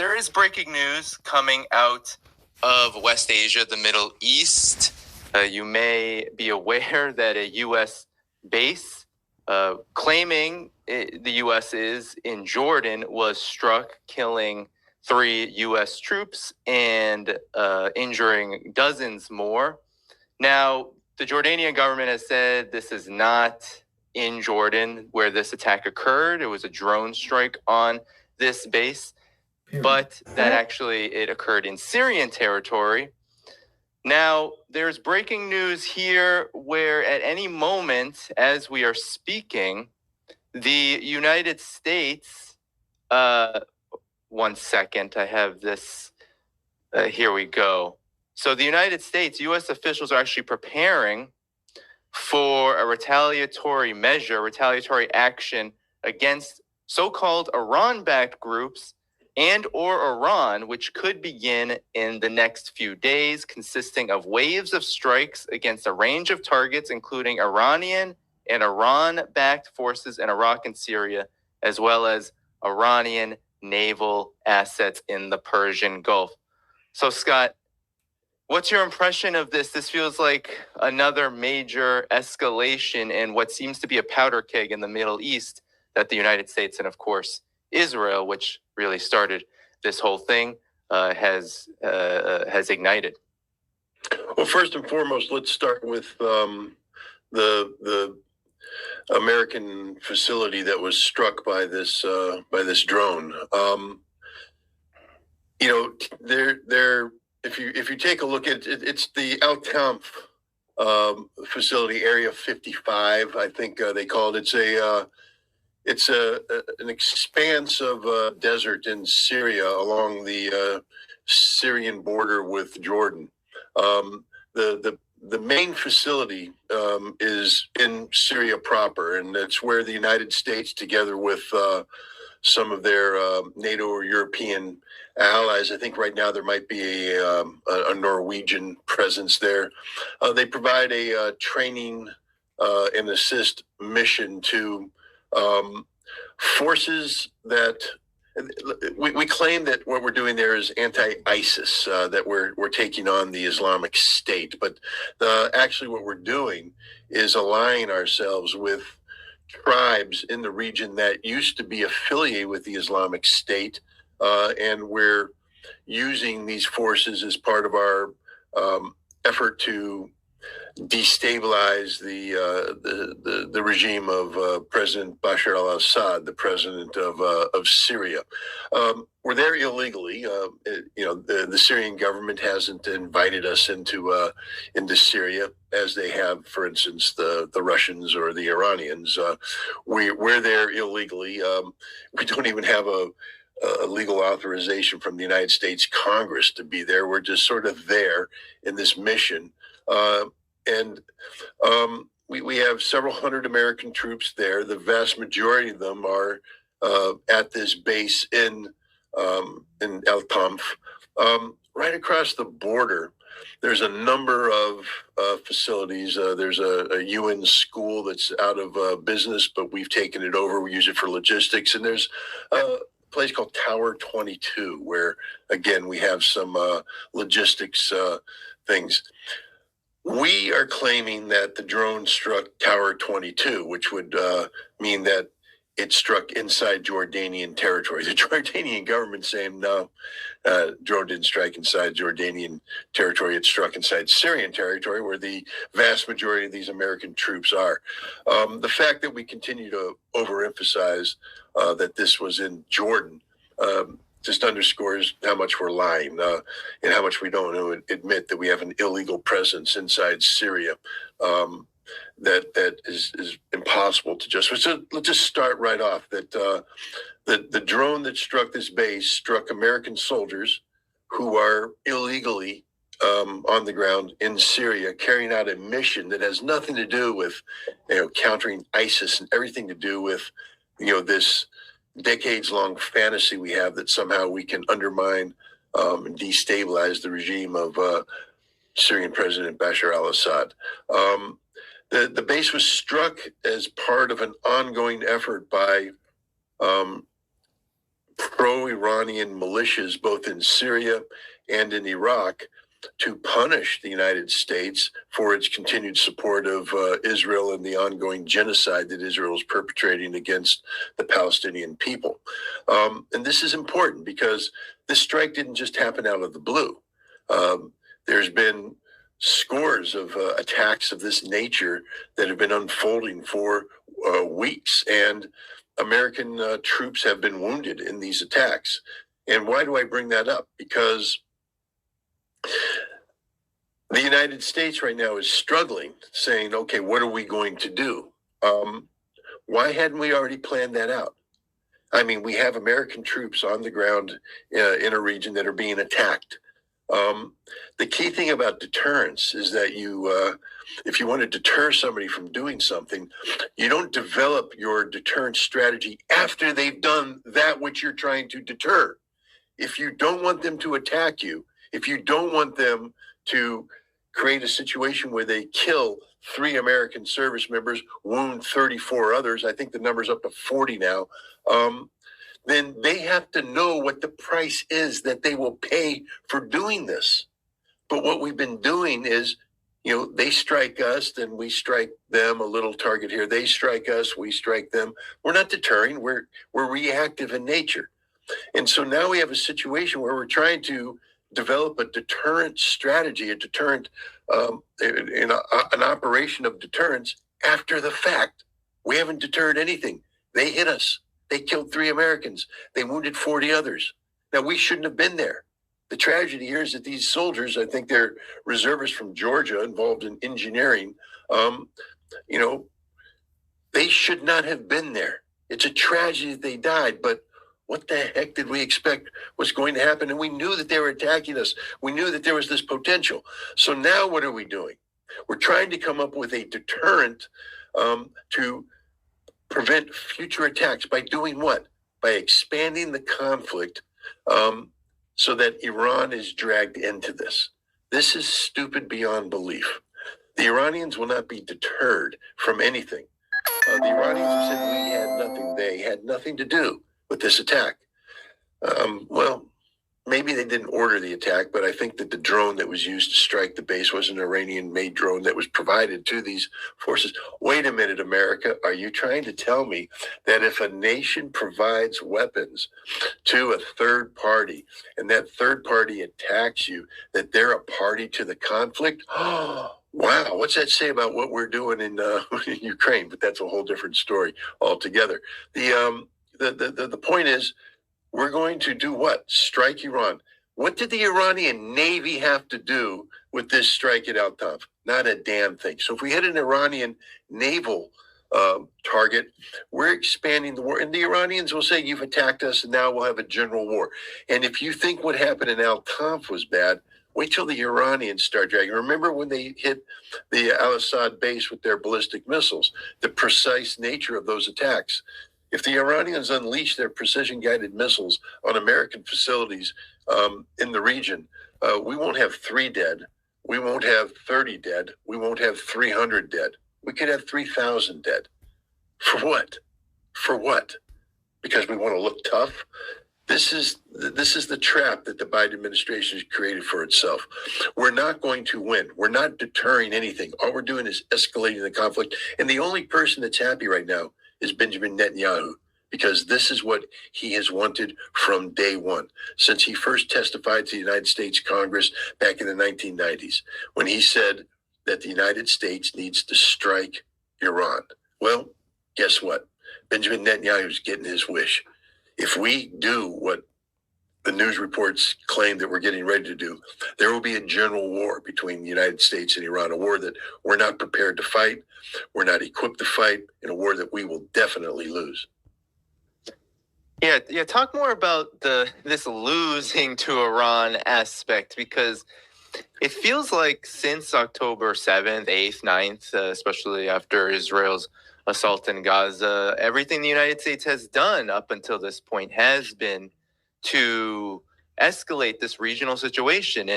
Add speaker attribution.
Speaker 1: there is breaking news coming out of West Asia, the Middle East. You may be aware that a U.S. base claiming the U.S. is in Jordan was struck, killing 3 U.S. troops and injuring dozens more. Now, the Jordanian government has said this is not in Jordan where this attack occurred. It was a drone strike on this base, but that actually it occurred in Syrian territory. Now, there's breaking news here where at any moment, as we are speaking, the United States, one second, I have this, here we go. So the United States, U.S. officials are actually preparing for a retaliatory measure, retaliatory action against so-called Iran-backed groups and or Iran, which could begin in the next few days, consisting of waves of strikes against a range of targets, including Iranian and Iran-backed forces in Iraq and Syria, as well as Iranian naval assets in the Persian Gulf. So, Scott, what's your impression of this? This feels like another major escalation in what seems to be a powder keg in the Middle East that the United States and, of course, Israel, which really started this whole thing, has ignited.
Speaker 2: Well, first and foremost, let's start with the American facility that was struck by this drone. You know, if you take a look at it, it's the Al Tanf facility, Area 55, I think they called it. It's an expanse of desert in Syria along the Syrian border with Jordan. The main facility is in Syria proper, and that's where the United States, together with some of their NATO or European allies, I think right now there might be a Norwegian presence there. They provide a training and assist mission to forces that we claim that what we're doing there is anti-ISIS, that we're taking on the Islamic State, but actually what we're doing is aligning ourselves with tribes in the region that used to be affiliated with the Islamic State, and we're using these forces as part of our effort to destabilize the regime of President Bashar al-Assad, the president of Syria. We're there illegally. The Syrian government hasn't invited us into Syria as they have, for instance, the Russians or the Iranians. We're there illegally. We don't even have a legal authorization from the United States Congress to be there. We're just sort of there in this mission. And we have several hundred American troops there. The vast majority of them are at this base in El Tanf. Right across the border, there's a number of facilities. There's a UN school that's out of business, but we've taken it over. We use it for logistics. And there's a place called Tower 22, where, again, we have some logistics things. We are claiming that the drone struck Tower 22, which would mean that it struck inside Jordanian territory. The Jordanian government saying, no, drone didn't strike inside Jordanian territory. It struck inside Syrian territory, where the vast majority of these American troops are. The fact that we continue to overemphasize that this was in Jordan just underscores how much we're lying and how much we don't admit that we have an illegal presence inside Syria. That is impossible to justify. So let's just start right off that the drone that struck this base struck American soldiers who are illegally on the ground in Syria, carrying out a mission that has nothing to do with countering ISIS and everything to do with this decades-long fantasy we have that somehow we can undermine and destabilize the regime of Syrian President Bashar al-Assad. The base was struck as part of an ongoing effort by pro-Iranian militias, both in Syria and in Iraq, to punish the United States for its continued support of Israel and the ongoing genocide that Israel is perpetrating against the Palestinian people. And this is important because this strike didn't just happen out of the blue. There's been scores of attacks of this nature that have been unfolding for weeks, and American troops have been wounded in these attacks. And why do I bring that up? Because the United States right now is struggling, saying, okay, what are we going to do? Why hadn't we already planned that out? I mean, we have American troops on the ground in a region that are being attacked. The key thing about deterrence is that if you want to deter somebody from doing something, you don't develop your deterrence strategy after they've done that which you're trying to deter. If you don't want them to attack you, if you don't want them to create a situation where they kill 3 American service members, wound 34 others, I think the number's up to 40 now, then they have to know what the price is that they will pay for doing this. But what we've been doing is, they strike us, then we strike them, a little target here. They strike us, we strike them. We're not deterring, we're reactive in nature. And so now we have a situation where we're trying to develop a deterrent strategy, an operation of deterrence after the fact. We haven't deterred anything. They hit us. They killed 3 Americans. They wounded 40 others. Now, we shouldn't have been there. The tragedy here is that these soldiers, I think they're reservists from Georgia involved in engineering, they should not have been there. It's a tragedy that they died, but what the heck did we expect was going to happen? And we knew that they were attacking us. We knew that there was this potential. So now what are we doing? We're trying to come up with a deterrent to prevent future attacks by doing what? By expanding the conflict so that Iran is dragged into this. This is stupid beyond belief. The Iranians will not be deterred from anything. The Iranians have said we had nothing. They had nothing to do with this attack. Well, maybe they didn't order the attack, but I think that the drone that was used to strike the base was an Iranian-made drone that was provided to these forces. Wait a minute, America. Are you trying to tell me that if a nation provides weapons to a third party and that third party attacks you, that they're a party to the conflict? Wow, what's that say about what we're doing in Ukraine? But that's a whole different story altogether. The point is, we're going to do what? Strike Iran. What did the Iranian Navy have to do with this strike at Al Tanf? Not a damn thing. So if we hit an Iranian naval target, we're expanding the war. And the Iranians will say, you've attacked us, and now we'll have a general war. And if you think what happened in Al Tanf was bad, wait till the Iranians start dragging. Remember when they hit the Al-Assad base with their ballistic missiles, the precise nature of those attacks. If the Iranians unleash their precision-guided missiles on American facilities in the region, we won't have 3 dead. We won't have 30 dead. We won't have 300 dead. We could have 3,000 dead. For what? For what? Because we want to look tough? This is the trap that the Biden administration has created for itself. We're not going to win. We're not deterring anything. All we're doing is escalating the conflict. And the only person that's happy right now is Benjamin Netanyahu, because this is what he has wanted from day one, since he first testified to the United States Congress back in the 1990s, when he said that the United States needs to strike Iran. Well, guess what? Benjamin Netanyahu is getting his wish. If we do what the news reports claim that we're getting ready to do, there will be a general war between the United States and Iran, a war that we're not prepared to fight, we're not equipped to fight, and a war that we will definitely lose.
Speaker 1: Yeah. Talk more about this losing to Iran aspect, because it feels like since October 7th, 8th, 9th, especially after Israel's assault in Gaza, everything the United States has done up until this point has been to escalate this regional situation.